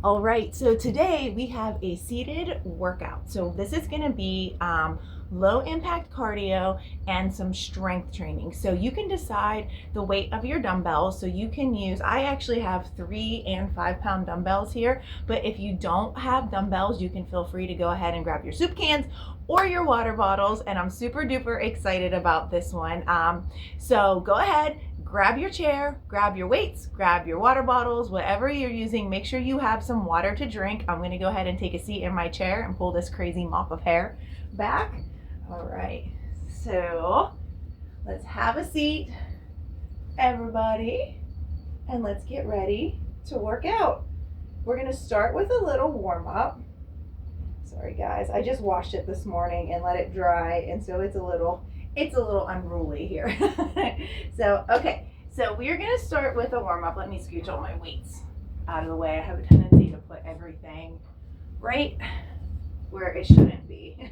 All right, so today we have a seated workout. So this is going to be low impact cardio and some strength training. So you can decide the weight of your dumbbells. So you can use, I actually have 3 and 5 pound dumbbells here, but if you don't have dumbbells, you can feel free to go ahead and grab your soup cans or your water bottles. And I'm super duper excited about this one. So go ahead, grab your chair, grab your weights, grab your water bottles, whatever you're using. Make sure you have some water to drink. I'm going to go ahead and take a seat in my chair and pull this crazy mop of hair back. All right, so let's have a seat, everybody, and let's get ready to work out. We're going to start with a little warm up. Sorry guys, I just washed it this morning and let it dry, and so it's a little unruly here. Okay, so we're gonna start with a warm up. Let me scooch all my weights out of the way. I have a tendency to put everything right where it shouldn't be.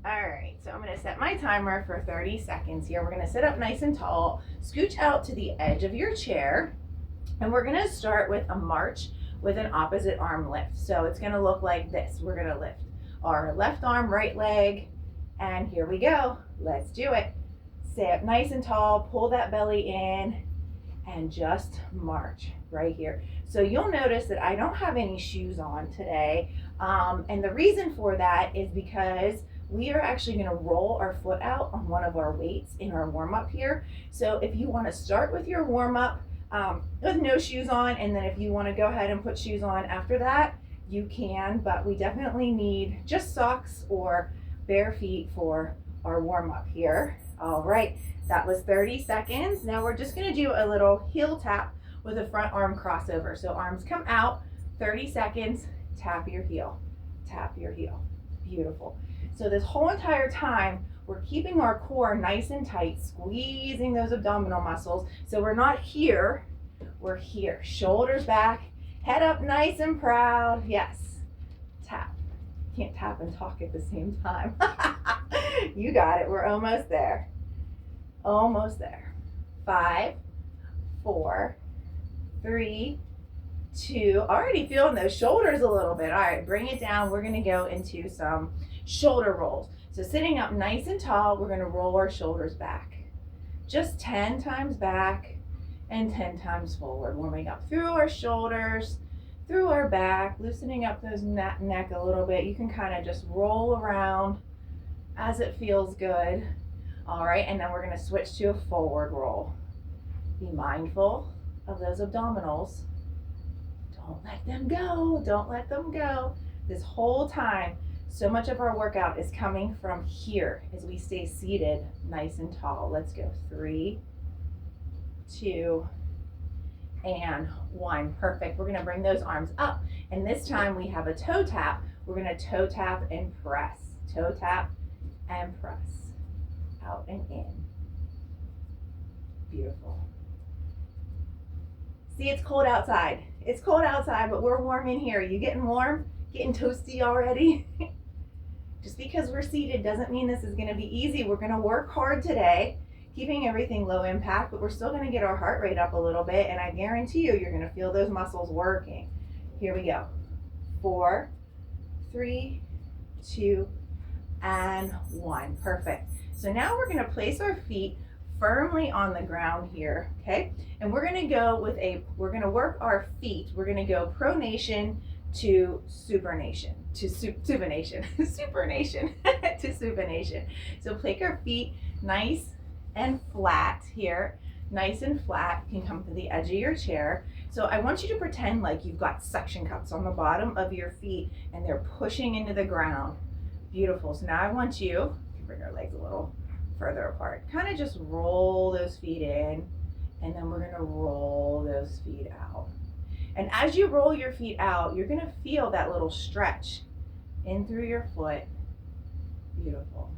All right, so I'm gonna set my timer for 30 seconds here. We're gonna sit up nice and tall, scooch out to the edge of your chair, and we're gonna start with a march with an opposite arm lift. So it's gonna look like this. We're gonna lift our left arm, right leg, and here we go. Let's do it. Stay up nice and tall, pull that belly in, and just march right here. So you'll notice that I don't have any shoes on today. And the reason for that is because we are actually gonna roll our foot out on one of our weights in our warm up here. So if you wanna start with your warm up with no shoes on, and then if you wanna go ahead and put shoes on after that, you can, but we definitely need just socks or bare feet for our warm up here. All right, that was 30 seconds. Now we're just gonna do a little heel tap with a front arm crossover. So arms come out, 30 seconds, tap your heel, tap your heel. Beautiful. So this whole entire time, we're keeping our core nice and tight, squeezing those abdominal muscles. So we're not here, we're here. Shoulders back, head up nice and proud. Yes, tap. Can't tap and talk at the same time. You got it. We're almost there. Almost there. 5, 4, 3, 2. Already feeling those shoulders a little bit. All right, bring it down. We're going to go into some shoulder rolls. So sitting up nice and tall, we're going to roll our shoulders back. Just 10 times back and 10 times forward. Warming up through our shoulders, through our back, loosening up those neck a little bit. You can kind of just roll around as it feels good. All right, and then we're gonna switch to a forward roll. Be mindful of those abdominals. Don't let them go, don't let them go. This whole time, so much of our workout is coming from here as we stay seated nice and tall. Let's go, 3, 2, and 1. Perfect. We're going to bring those arms up, and this time we have a toe tap. We're going to toe tap and press, toe tap and press, out and in. Beautiful. See, it's cold outside. It's cold outside, but we're warm in here. You getting warm? Getting toasty already? Just because we're seated doesn't mean this is going to be easy. We're going to work hard today, keeping everything low impact, but we're still going to get our heart rate up a little bit, and I guarantee you're going to feel those muscles working. Here we go. 4, 3, 2, and 1. Perfect. So now we're going to place our feet firmly on the ground here, okay? And we're going to go with we're going to work our feet. We're going to go pronation to supination, to supination, supination, to supination. So place our feet nice and flat here, nice and flat. You can come to the edge of your chair. So I want you to pretend like you've got suction cups on the bottom of your feet and they're pushing into the ground. Beautiful. So now I want you to bring our legs a little further apart. Kind of just roll those feet in, and then we're going to roll those feet out. And as you roll your feet out, you're going to feel that little stretch in through your foot. Beautiful.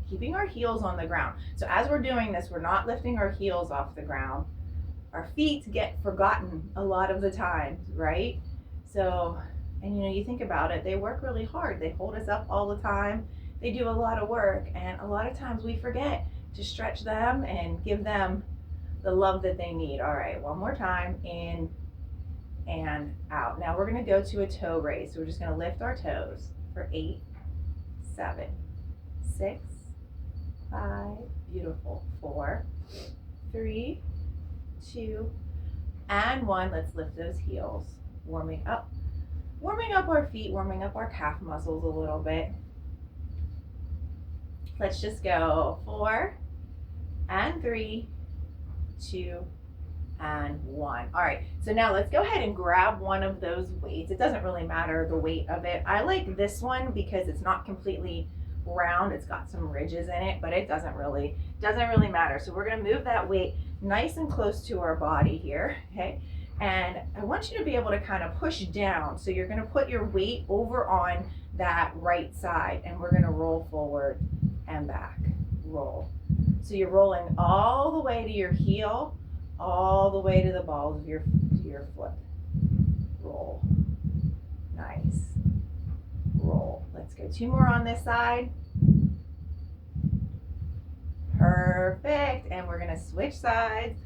Keeping our heels on the ground. So as we're doing this, we're not lifting our heels off the ground. Our feet get forgotten a lot of the times, right? So, and you think about it, they work really hard. They hold us up all the time. They do a lot of work, and a lot of times we forget to stretch them and give them the love that they need. All right, one more time, in and out. out. Now we're gonna go to a toe raise. So we're just gonna lift our toes for 8, 7, 6, 5, beautiful, 4, 3, 2, and 1. Let's lift those heels. Warming up our feet, warming up our calf muscles a little bit. Let's just go 4 and 3, 2, and 1. All right, so now let's go ahead and grab one of those weights. It doesn't really matter the weight of it. I like this one because it's not completely round. It's got some ridges in it, but it doesn't really matter. So we're gonna move that weight nice and close to our body here, okay? And I want you to be able to kind of push down. So you're gonna put your weight over on that right side, and we're gonna roll forward and back, roll. So you're rolling all the way to your heel, all the way to the balls of your foot. Roll. Nice. Roll. Let's go 2 more on this side. Perfect. And we're going to switch sides.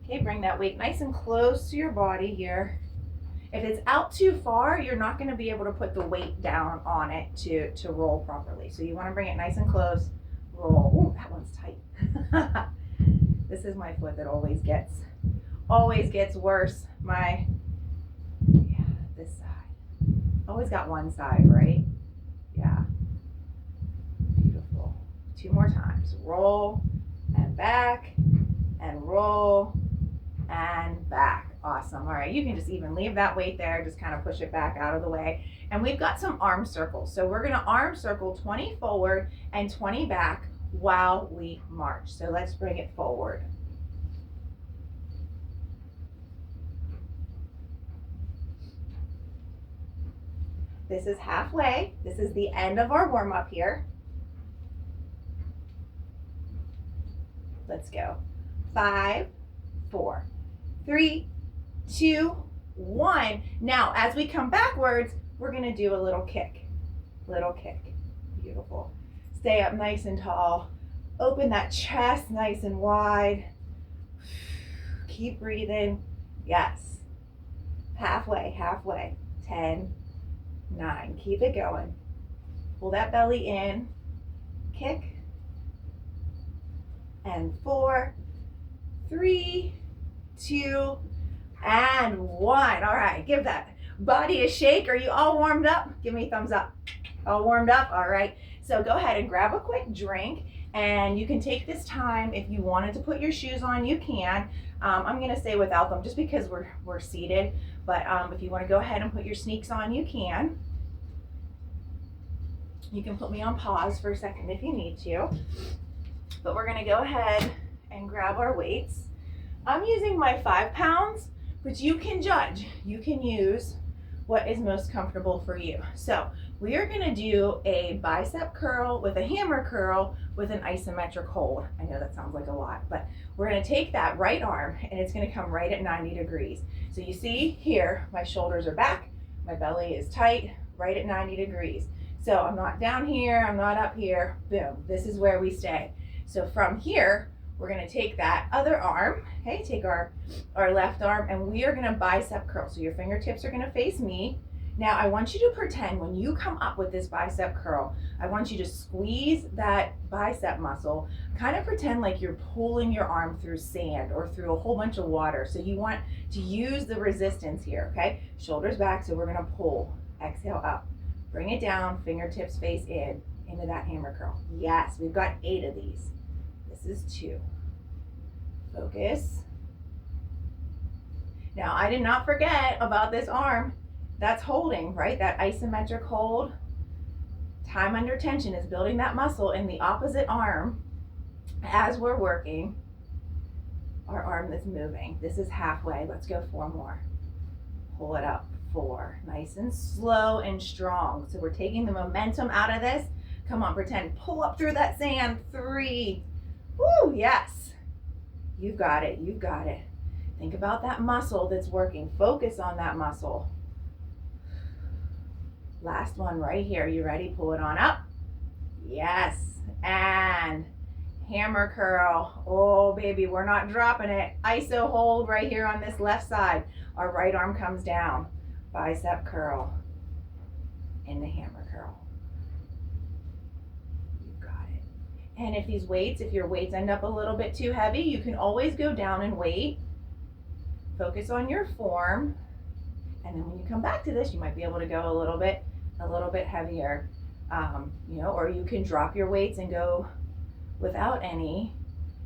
Okay, bring that weight nice and close to your body here. If it's out too far, you're not going to be able to put the weight down on it to roll properly. So you want to bring it nice and close. Roll. Ooh, that one's tight. This is my foot that always gets worse. This side. Always got one side, right? Yeah. Beautiful. 2 more times. Roll and back and roll and back. Awesome. All right, you can just even leave that weight there, just kind of push it back out of the way. And we've got some arm circles. So we're gonna arm circle 20 forward and 20 back while we march. So let's bring it forward. This is halfway. This is the end of our warm up here. Let's go. 5, 4, 3, 2, 1. Now, as we come backwards, we're gonna do a little kick. Little kick. Beautiful. Stay up nice and tall. Open that chest nice and wide. Keep breathing. Yes. Halfway, halfway. 10, 9. Keep it going. Pull that belly in. Kick. And 4, 3, 2, and 1. All right, give that body a shake. Are you all warmed up? Give me a thumbs up. All warmed up? All right. So go ahead and grab a quick drink, and you can take this time. If you wanted to put your shoes on, you can. I'm gonna stay without them just because we're seated, but if you wanna go ahead and put your sneaks on, you can. You can put me on pause for a second if you need to, but we're gonna go ahead and grab our weights. I'm using my 5 pounds, but you can judge. You can use what is most comfortable for you. So we are gonna do a bicep curl with a hammer curl with an isometric hold. I know that sounds like a lot, but we're gonna take that right arm and it's gonna come right at 90 degrees. So you see here, my shoulders are back, my belly is tight, right at 90 degrees. So I'm not down here, I'm not up here, boom, this is where we stay. So from here, we're gonna take that other arm, okay, take our left arm, and we are gonna bicep curl. So your fingertips are gonna face me. Now I want you to pretend when you come up with this bicep curl, I want you to squeeze that bicep muscle, kind of pretend like you're pulling your arm through sand or through a whole bunch of water. So you want to use the resistance here, okay? Shoulders back, so we're gonna pull, exhale up, bring it down, fingertips face in, into that hammer curl. Yes, we've got 8 of these. This is 2. Focus. Now, I did not forget about this arm that's holding, right? That isometric hold. Time under tension is building that muscle in the opposite arm as we're working our arm that's moving. This is halfway. Let's go 4 more. Pull it up. 4. Nice and slow and strong. So we're taking the momentum out of this. Come on, pretend. Pull up through that sand. 3. Woo, yes. You got it. You got it. Think about that muscle that's working. Focus on that muscle. Last one right here. You ready? Pull it on up. Yes. And hammer curl. Oh, baby, we're not dropping it. Iso hold right here on this left side. Our right arm comes down. bicep curl, and the hammer curl. You've got it. And if your weights end up a little bit too heavy, you can always go down in weight. Focus on your form. And then when you come back to this, you might be able to go a little bit heavier. Or you can drop your weights and go without any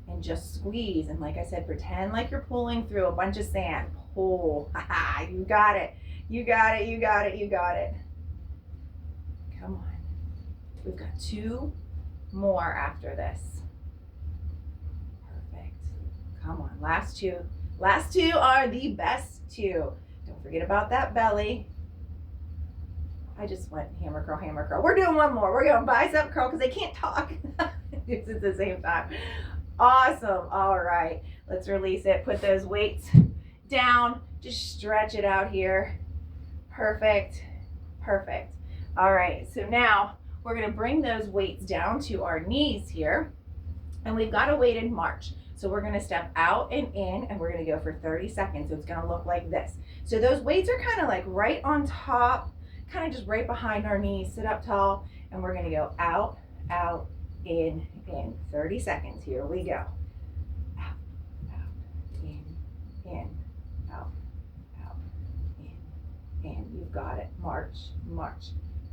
and just squeeze. And like I said, pretend like you're pulling through a bunch of sand. Pull. You got it. You got it. You got it. You got it. Come on. We've got 2 more after this. Perfect. Come on. Last 2. Last 2 are the best 2. Don't forget about that belly. I just went hammer curl, hammer curl. We're doing one more. We're going bicep curl because they can't talk at the same time. Awesome. All right. Let's release it. Put those weights down. Just stretch it out here. Perfect. Perfect. All right. So now we're going to bring those weights down to our knees here. And we've got a weighted march. So we're going to step out and in, and we're going to go for 30 seconds. So it's going to look like this. So those weights are kind of like right on top, kind of just right behind our knees. Sit up tall, and we're going to go out, out, in, 30 seconds. Here we go. Out, out, in, out, out, in. You've got it. March, march,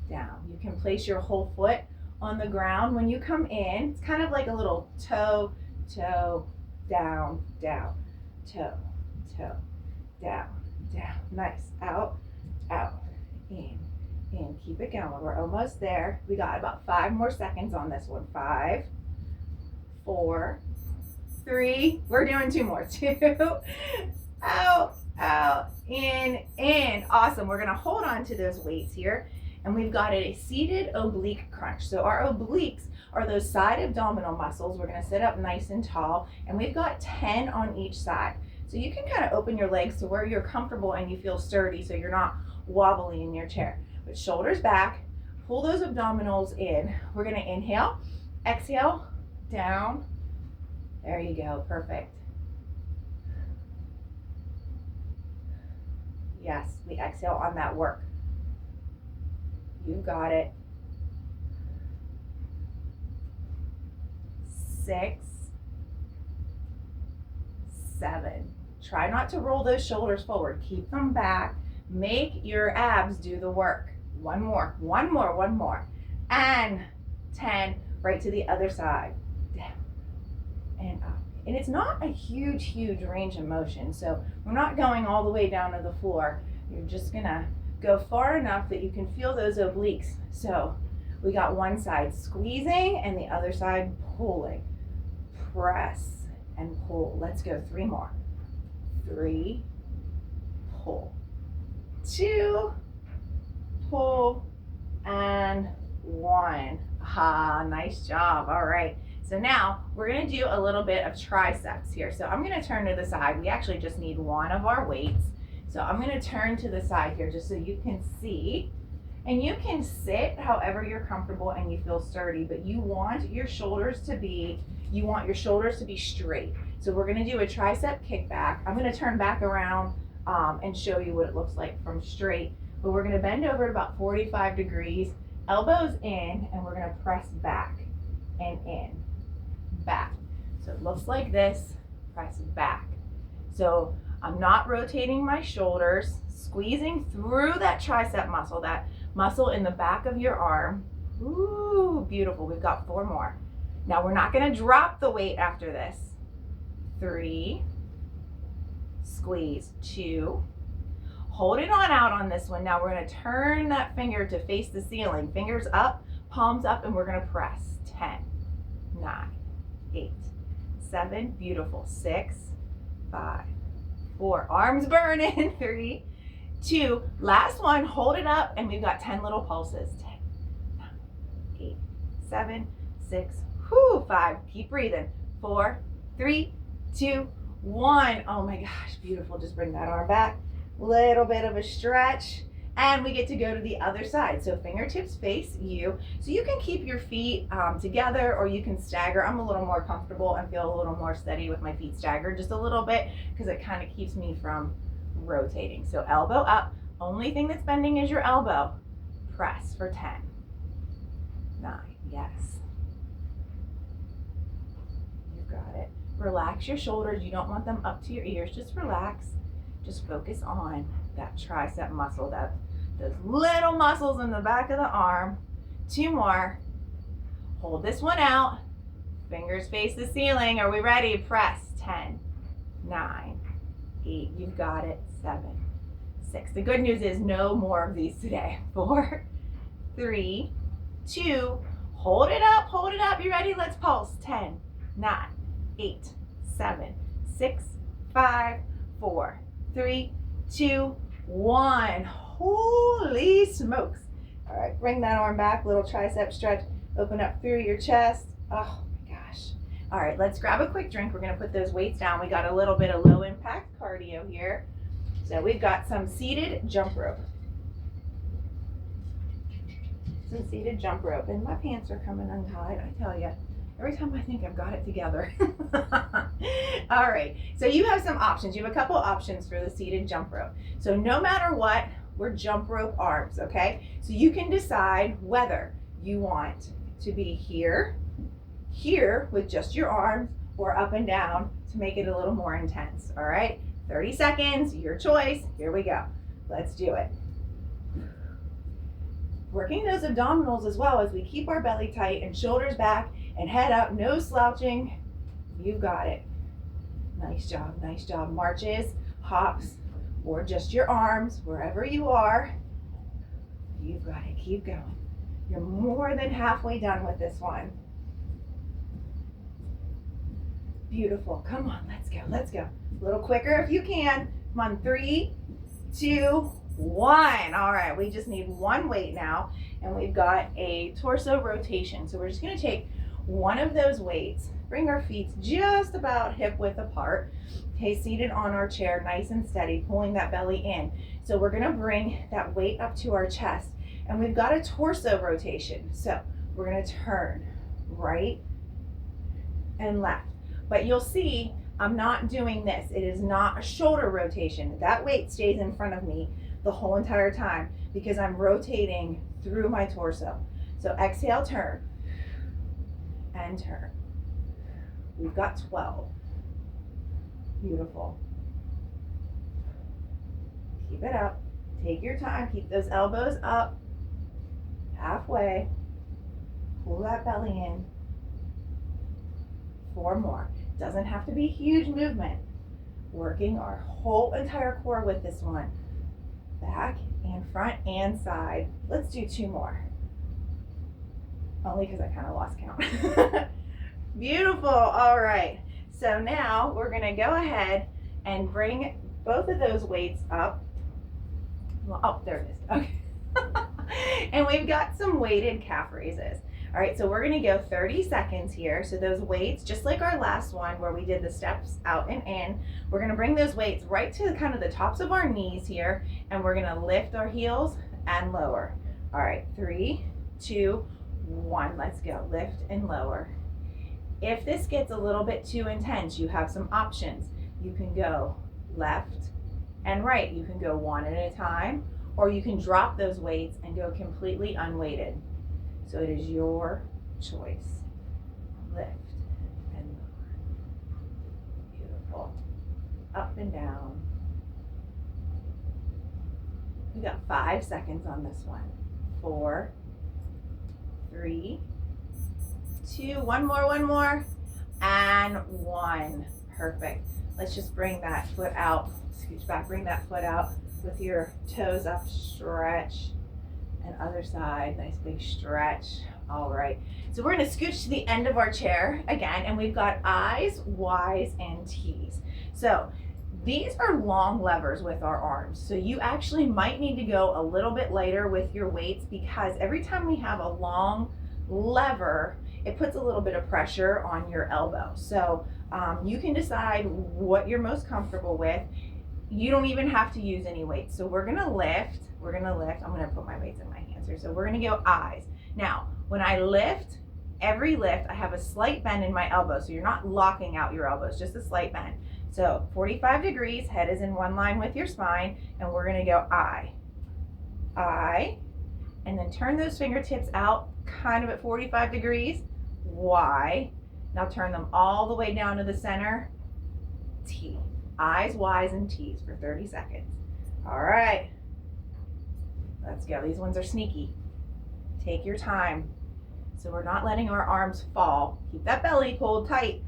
down. You can place your whole foot on the ground. When you come in, it's kind of like a little toe, toe, down, down, toe, toe, down, down. Nice. Out, out, in. Keep it going. We're almost there. We got about 5 more seconds on this one. 5, 4, 3. We're doing 2 more. 2. Out, out, in. Awesome. We're going to hold on to those weights here. And we've got a seated oblique crunch. So our obliques are those side abdominal muscles. We're going to sit up nice and tall. And we've got 10 on each side. So you can kind of open your legs to where you're comfortable and you feel sturdy so you're not wobbly in your chair. But shoulders back, pull those abdominals in. We're going to inhale, exhale, down. There you go. Perfect. Yes, we exhale on that work. You got it. 6, 7. Try not to roll those shoulders forward. Keep them back. Make your abs do the work. 1 more, 1 more, 1 more. And 10, right to the other side. Down and up. And it's not a huge range of motion. So we're not going all the way down to the floor. You're just gonna go far enough that you can feel those obliques. So we got one side squeezing and the other side pulling. Press and pull. Let's go 3 more. 3, pull. 2, pull, and 1. Nice job. All right. So now we're going to do a little bit of triceps here. So I'm going to turn to the side. We actually just need 1 of our weights. So I'm going to turn to the side here just so you can see. And you can sit however you're comfortable and you feel sturdy, but you want your shoulders to be straight. So we're going to do a tricep kickback. I'm going to turn back around and show you what it looks like from straight. But we're going to bend over at about 45 degrees, elbows in, and we're going to press back and in, back. So it looks like this, press back. So I'm not rotating my shoulders, squeezing through that tricep muscle, that muscle in the back of your arm. Ooh, beautiful. We've got 4 more. Now we're not going to drop the weight after this. 3, squeeze, 2, hold it on out on this one. Now we're going to turn that finger to face the ceiling, fingers up, palms up, and we're going to press. 10, 9, 8, 7, beautiful, 6, 5, 4, arms burning, 3, 2, last one, hold it up, and we've got 10 little pulses. 10, 9, 8, 7, 6, 5, keep breathing, 4, 3, 2, 1. Oh my gosh, beautiful. Just bring that arm back. Little bit of a stretch. And we get to go to the other side. So fingertips face you. So you can keep your feet together or you can stagger. I'm a little more comfortable and feel a little more steady with my feet staggered just a little bit because it kind of keeps me from rotating. So elbow up, Only thing that's bending is your elbow. Press for 10, 9, yes. You've got it. Relax your shoulders. You don't want them up to your ears. Just relax. Just focus on that tricep muscle, those little muscles in the back of the arm. 2 more. Hold this one out. Fingers face the ceiling. Are we ready? Press. 10, 9, 8. You've got it. 7, 6. The good news is no more of these today. 4, 3, 2. Hold it up. Hold it up. You ready? Let's pulse. 10, 9, 8, 7, 6, 5, 4, 3, 2, 1. Holy smokes. All right, bring that arm back. Little tricep stretch. Open up through your chest. Oh my gosh. All right, let's grab a quick drink. We're going to put those weights down. We got a little bit of low impact cardio here. So we've got some seated jump rope. Some seated jump rope. And my pants are coming untied, I tell you. Every time I think I've got it together. All right, so you have some options. You have a couple options for the seated jump rope. So no matter what, we're jump rope arms, okay? So you can decide whether you want to be here with just your arms, or up and down to make it a little more intense, all right? 30 seconds, your choice. Here we go. Let's do it. Working those abdominals as well as we keep our belly tight and shoulders back and head up, no slouching. You got it. Nice job, nice job. Marches, hops, or just your arms, wherever you are. You've got it, keep going. You're more than halfway done with this one. Beautiful, come on, let's go, let's go. A little quicker if you can. Come on, 3, 2, 1. All right, we just need one weight now, and we've got a torso rotation. So we're just gonna take one of those weights, bring our feet just about hip width apart. Okay, seated on our chair, nice and steady, pulling that belly in. So we're gonna bring that weight up to our chest, and we've got a torso rotation. So we're gonna turn right and left. But you'll see I'm not doing this. It is not a shoulder rotation. That weight stays in front of me the whole entire time because I'm rotating through my torso. So exhale, turn, and turn. We've got 12. Beautiful. Keep it up. Take your time. Keep those elbows up. Halfway. Pull that belly in. 4 more. Doesn't have to be huge movement. Working our whole entire core with this one. Back and front and side. Let's do 2 more. Only because I kind of lost count. Beautiful. All right. So now we're going to go ahead and bring both of those weights up. Well, oh, there it is. Okay. And we've got some weighted calf raises. All right, so we're gonna go 30 seconds here. So those weights, just like our last one where we did the steps out and in, we're gonna bring those weights right to kind of the tops of our knees here, and we're gonna lift our heels and lower. All right, 3, 2, 1, let's go. Lift and lower. If this gets a little bit too intense, you have some options. You can go left and right. You can go one at a time, or you can drop those weights and go completely unweighted. So it is your choice. Lift and lower. Beautiful. Up and down. We got 5 seconds on this one. 4, 3, 2, one more, and 1. Perfect. Let's just bring that foot out. Scooch back, bring that foot out with your toes up, stretch. And other side, nice big stretch. All right, so we're gonna scooch to the end of our chair again, and we've got I's, Y's, and T's. So these are long levers with our arms. So you actually might need to go a little bit lighter with your weights because every time we have a long lever, it puts a little bit of pressure on your elbow. So you can decide what you're most comfortable with. You don't even have to use any weights. So we're gonna lift. I'm gonna put my weights in my hands here. So we're gonna go I's. Now, when I lift, every lift, I have a slight bend in my elbow. So you're not locking out your elbows, just a slight bend. So 45 degrees, head is in one line with your spine, and we're gonna go I. I, and then turn those fingertips out kind of at 45 degrees, Y. Now turn them all the way down to the center, T. I's, Y's, and T's for 30 seconds. All right, let's go. These ones are sneaky. Take your time. So we're not letting our arms fall. Keep that belly pulled tight.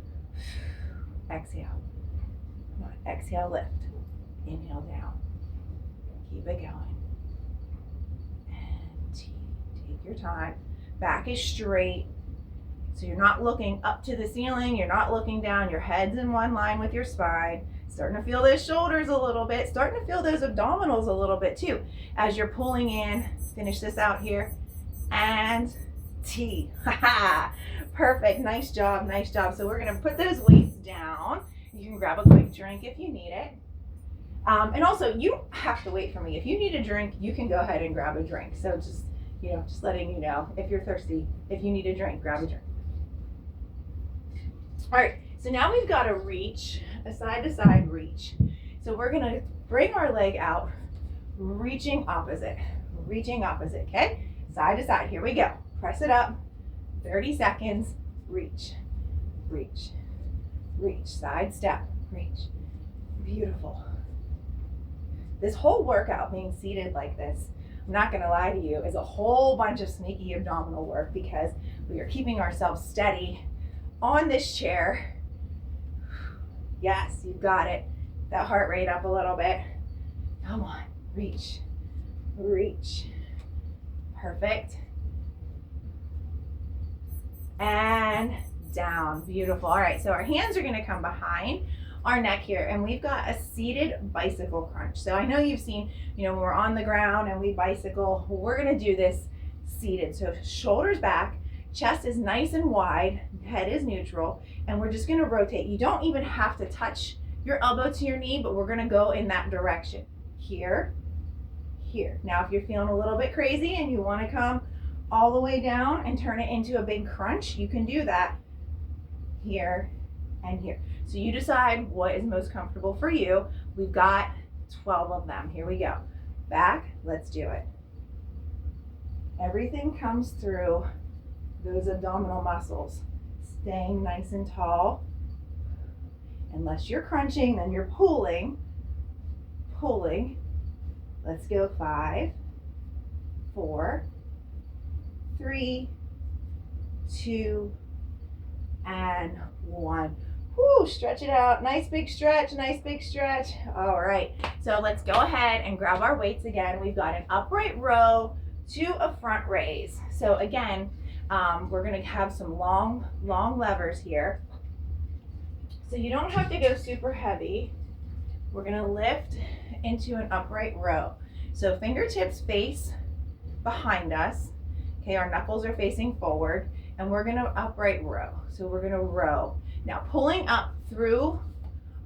Exhale. Come on, exhale, lift. Inhale down. Keep it going. And T. Take your time. Back is straight. So you're not looking up to the ceiling. You're not looking down. Your head's in one line with your spine. Starting to feel those shoulders a little bit. Starting to feel those abdominals a little bit too. As you're pulling in, finish this out here. And T. Perfect. Nice job. Nice job. So we're going to put those weights down. You can grab a quick drink if you need it. And also, you don't have to wait for me. If you need a drink, you can go ahead and grab a drink. So just, just letting you know, if you're thirsty, if you need a drink, grab a drink. All right. So now we've got a reach, a side to side reach. So we're going to bring our leg out, reaching opposite, okay? Side to side. Here we go. Press it up. 30 seconds. Reach, reach, reach. Side step, reach. Beautiful. This whole workout being seated like this, I'm not going to lie to you, is a whole bunch of sneaky abdominal work because we are keeping ourselves steady on this chair. Yes, you've got it. That heart rate up a little bit. Come on. Reach, reach. Perfect. And down. Beautiful. All right, so our hands are going to come behind our neck here, and we've got a seated bicycle crunch. So I know you've seen, when we're on the ground and we bicycle, we're going to do this seated. So shoulders back, chest is nice and wide, head is neutral, and we're just going to rotate. You don't even have to touch your elbow to your knee, but we're going to go in that direction. Here, here. Now, if you're feeling a little bit crazy and you want to come all the way down and turn it into a big crunch, you can do that here and here. So you decide what is most comfortable for you. We've got 12 of them. Here we go. Back, let's do it. Everything comes through those abdominal muscles. Staying nice and tall. Unless you're crunching, then you're pulling. Pulling. Let's go. 5, 4, 3, 2, and 1. Whoo, stretch it out. Nice big stretch, nice big stretch. All right, so let's go ahead and grab our weights again. We've got an upright row to a front raise. So again, we're gonna have some long levers here. So you don't have to go super heavy. We're gonna lift into an upright row. So fingertips face behind us. Okay, our knuckles are facing forward, and we're gonna upright row. So we're gonna row. Now pulling up through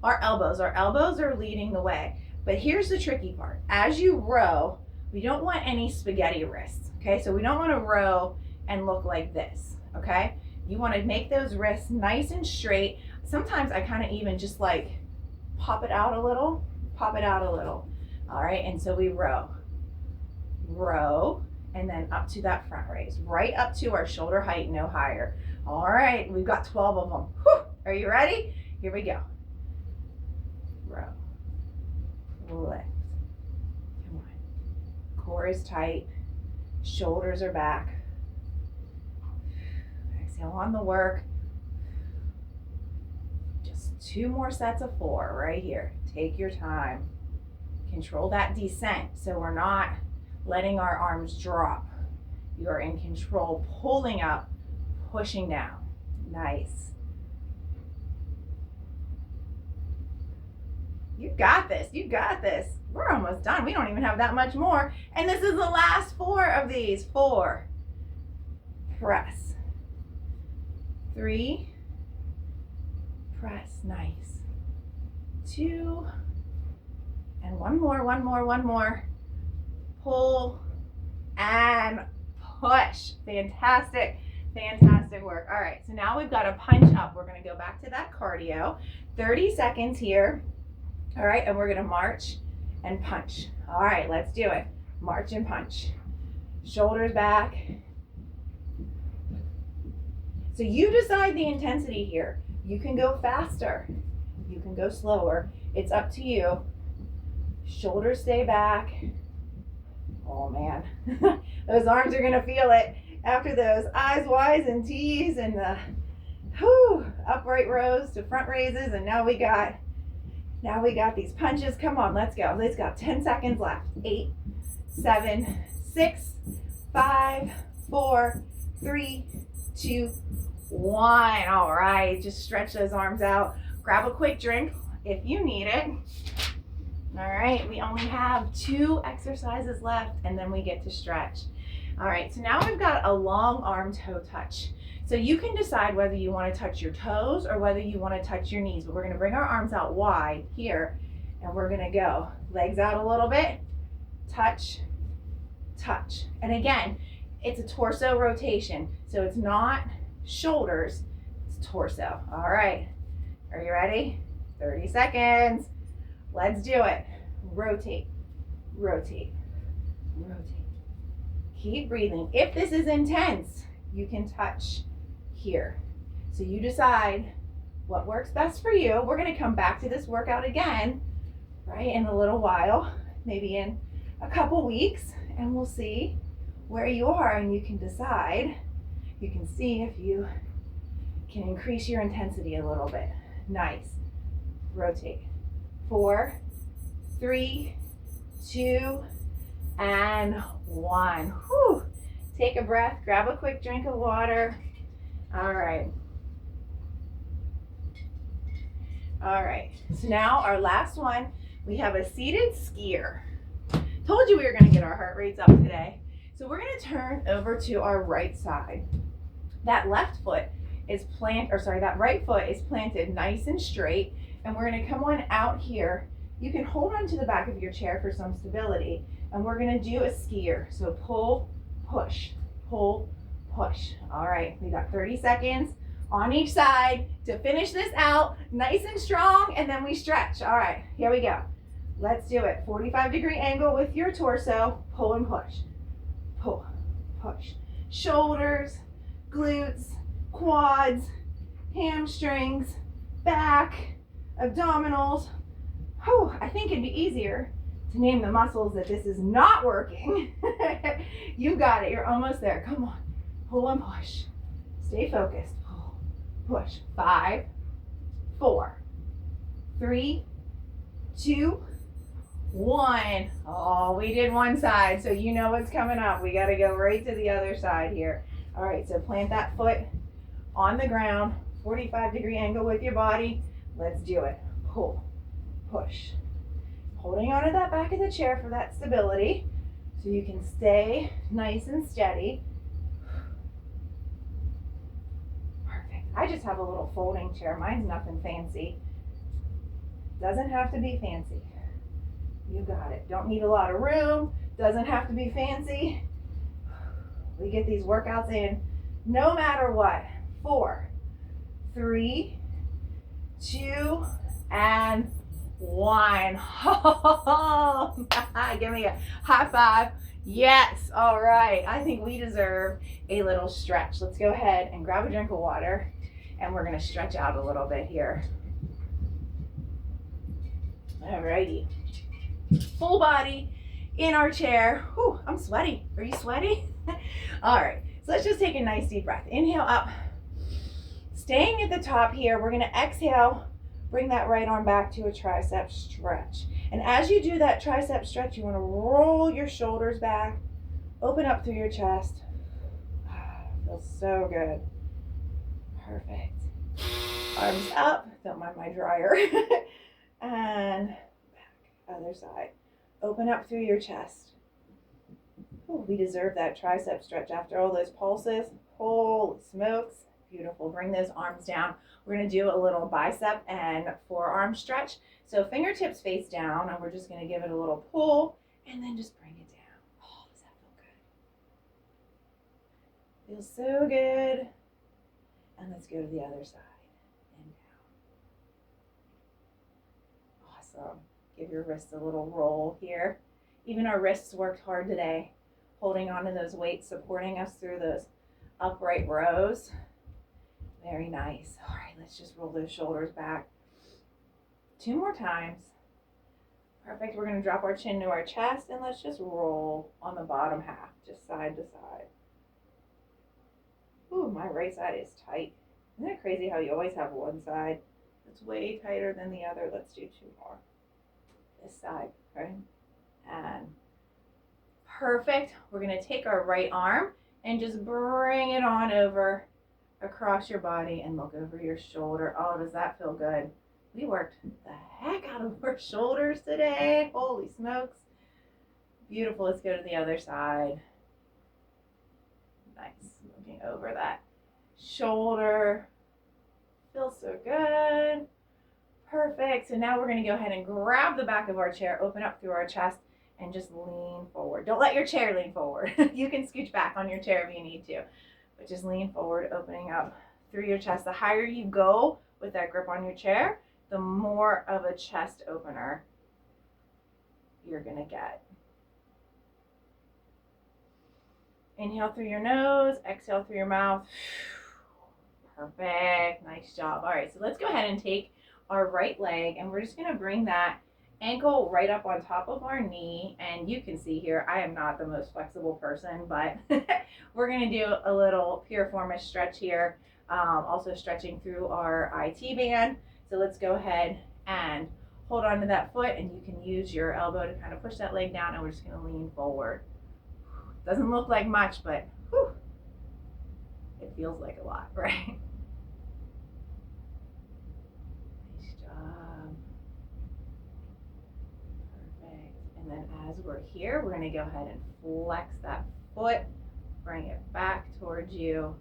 our elbows are leading the way. But here's the tricky part. As you row, we don't want any spaghetti wrists, okay? So we don't wanna row and look like this, okay? You wanna make those wrists nice and straight. Sometimes I kinda even just like pop it out a little. All right, and so we row, and then up to that front raise, right up to our shoulder height, no higher. All right, we've got 12 of them. Whew. Are you ready? Here we go. Row, lift, come on. Core is tight, shoulders are back. Exhale on the work. Just 2 more sets of 4 right here. Take your time. Control that descent so we're not letting our arms drop. You are in control, pulling up, pushing down. Nice. You got this, you got this. We're almost done. We don't even have that much more. And this is the last 4 of these. 4. Press. 3. Press, nice. 2. And one more. Pull and push. Fantastic work. All right, so now we've got a punch up. We're gonna go back to that cardio. 30 seconds here. All right, and we're gonna march and punch. All right, let's do it. march and punch. Shoulders back. So you decide the intensity here. You can go faster. You can go slower. It's up to you. Shoulders stay back. Oh man, those arms are gonna feel it after those eyes wise and T's and the upright rows to front raises, and now we got these punches. Come on, let's go. Let's go. 10 seconds left. 8, 7, 6, 5, 4, 3, 2, 1. All right, just stretch those arms out. Grab a quick drink if you need it. All right, we only have 2 exercises left and then we get to stretch. All right, so now we've got a long arm toe touch. So you can decide whether you want to touch your toes or whether you want to touch your knees, but we're going to bring our arms out wide here and we're going to go legs out a little bit, touch, touch. And again, it's a torso rotation. So it's not shoulders, it's torso. All right, are you ready? 30 seconds. Let's do it. Rotate, rotate, rotate. Keep breathing. If this is intense, you can touch here. So you decide what works best for you. We're going to come back to this workout again, right, in a little while, maybe in a couple weeks, and we'll see where you are, and you can decide. You can see if you can increase your intensity a little bit. Nice. Rotate. 4, 3, 2, and 1. Whew. Take a breath, grab a quick drink of water. All right. All right, so now our last one, we have a seated skier. Told you we were gonna get our heart rates up today. So we're gonna turn over to our right side. That right foot is planted nice and straight, and we're gonna come on out here. You can hold on to the back of your chair for some stability, and we're gonna do a skier. So pull, push, pull, push. All right, we got 30 seconds on each side to finish this out nice and strong, and then we stretch. All right, here we go. Let's do it. 45-degree angle with your torso. Pull and push. Pull, push. Shoulders, glutes, quads, hamstrings, back, abdominals. Whew, I think it'd be easier to name the muscles that this is not working. You got it. You're almost there. Come on. Pull and push. Stay focused. Pull, push. 5, 4, 3, 2, 1. Oh, we did one side, so you know what's coming up. We got to go right to the other side here. All right, so plant that foot on the ground, 45-degree angle with your body. Let's do it. Pull, push. Holding onto that back of the chair for that stability so you can stay nice and steady. Perfect. I just have a little folding chair. Mine's nothing fancy. Doesn't have to be fancy. You got it. Don't need a lot of room. Doesn't have to be fancy. We get these workouts in no matter what. 4, 3, 2, and 1. Give me a high five. Yes. All right. I think we deserve a little stretch. Let's go ahead and grab a drink of water, and we're going to stretch out a little bit here. All righty. Full body in our chair. Whew, I'm sweaty. Are you sweaty? All right. So let's just take a nice deep breath. Inhale up. Staying at the top here, we're going to exhale. Bring that right arm back to a tricep stretch. And as you do that tricep stretch, you want to roll your shoulders back, open up through your chest. Feels so good. Perfect. Arms up. Don't mind my dryer. And back. Other side. Open up through your chest. Ooh, we deserve that tricep stretch after all those pulses. Holy smokes. Beautiful. Bring those arms down. We're going to do a little bicep and forearm stretch. So fingertips face down, and we're just going to give it a little pull and then just bring it down. Oh, does that feel good? Feels so good. And let's go to the other side and down. Awesome. Give your wrists a little roll here. Even our wrists worked hard today, holding on to those weights, supporting us through those upright rows. Very nice. All right, let's just roll those shoulders back. 2 more times. Perfect. We're going to drop our chin to our chest and let's just roll on the bottom half, just side to side. Ooh, my right side is tight. Isn't it crazy how you always have one side that's way tighter than the other? Let's do 2 more. This side, right? And perfect. We're going to take our right arm and just bring it on over across your body and look over your shoulder. Oh, does that feel good? We worked the heck out of our shoulders today. Holy smokes. Beautiful. Let's go to the other side. Nice. Looking over that shoulder. Feels so good. Perfect. So now we're going to go ahead and grab the back of our chair, open up through our chest, and just lean forward. Don't let your chair lean forward. You can scooch back on your chair if you need to, but just lean forward, opening up through your chest. The higher you go with that grip on your chair, the more of a chest opener you're going to get. Inhale through your nose, exhale through your mouth. Perfect. Nice job. All right, so let's go ahead and take our right leg and we're just going to bring that ankle right up on top of our knee. And you can see here, I am not the most flexible person, but we're going to do a little piriformis stretch here. Also stretching through our IT band. So let's go ahead and hold on to that foot and you can use your elbow to kind of push that leg down and we're just going to lean forward. Doesn't look like much, but whew, it feels like a lot, right? Nice job. Perfect. And then as we're here, we're going to go ahead and flex that foot, bring it back towards you.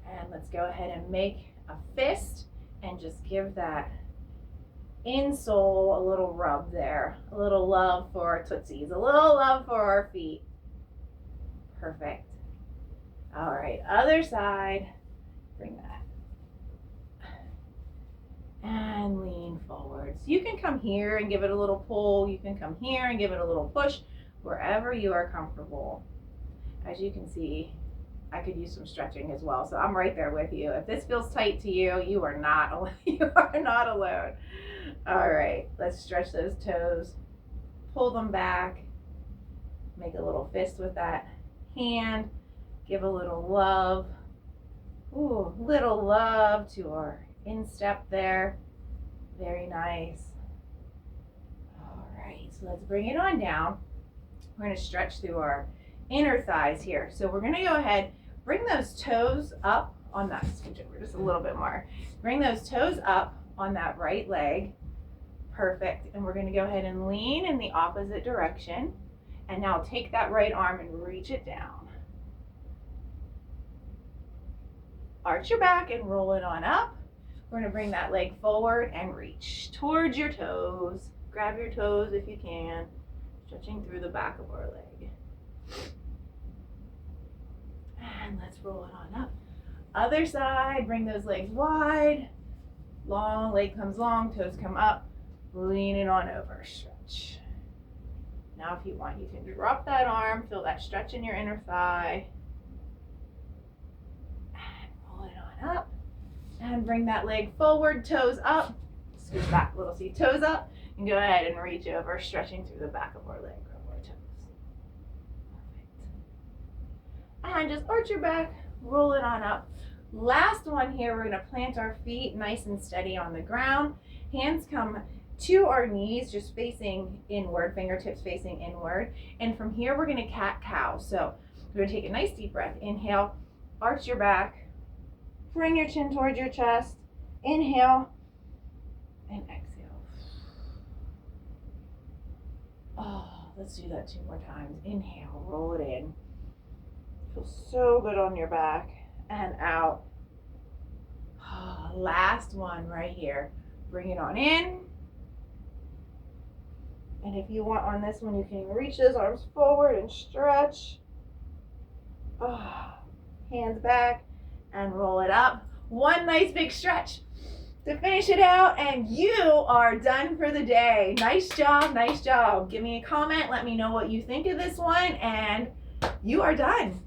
And let's go ahead and make a fist and just give that insole a little rub there. A little love for our tootsies, a little love for our feet. Perfect. All right, other side. Bring that. And lean forward. So you can come here and give it a little pull. You can come here and give it a little push, wherever you are comfortable. As you can see, I could use some stretching as well. So I'm right there with you. If this feels tight to you, you are not alone. All right, let's stretch those toes. Pull them back. Make a little fist with that hand. Give a little love. Ooh, little love to our instep there. Very nice. All right, so let's bring it on down. We're going to stretch through our inner thighs here. So we're going to go ahead, bring those toes up on that, scooch over just a little bit more. Bring those toes up on that right leg. Perfect. And we're going to go ahead and lean in the opposite direction. And now take that right arm and reach it down. Arch your back and roll it on up. We're going to bring that leg forward and reach towards your toes. Grab your toes if you can, stretching through the back of our leg. And let's roll it on up. Other side, bring those legs wide. Long, leg comes long, toes come up. Lean it on over, stretch. Now if you want, you can drop that arm, feel that stretch in your inner thigh. And roll it on up. And bring that leg forward, toes up. Scoot back a little, see toes up. And go ahead and reach over, stretching through the back of our leg, grab our toes. Perfect. And just arch your back, roll it on up. Last one here, we're gonna plant our feet nice and steady on the ground. Hands come to our knees, just facing inward, fingertips facing inward. And from here, we're gonna cat-cow. So we're gonna take a nice deep breath. Inhale, arch your back, bring your chin towards your chest. Inhale, and exhale. Oh, let's do that 2 more times. Inhale, roll it in. Feels so good on your back and out. Oh, last one right here. Bring it on in. And if you want on this one, you can reach those arms forward and stretch. Oh, hands back and roll it up. One nice big stretch. to finish it out, and you are done for the day. Nice job, nice job. Give me a comment, let me know what you think of this one, and you are done.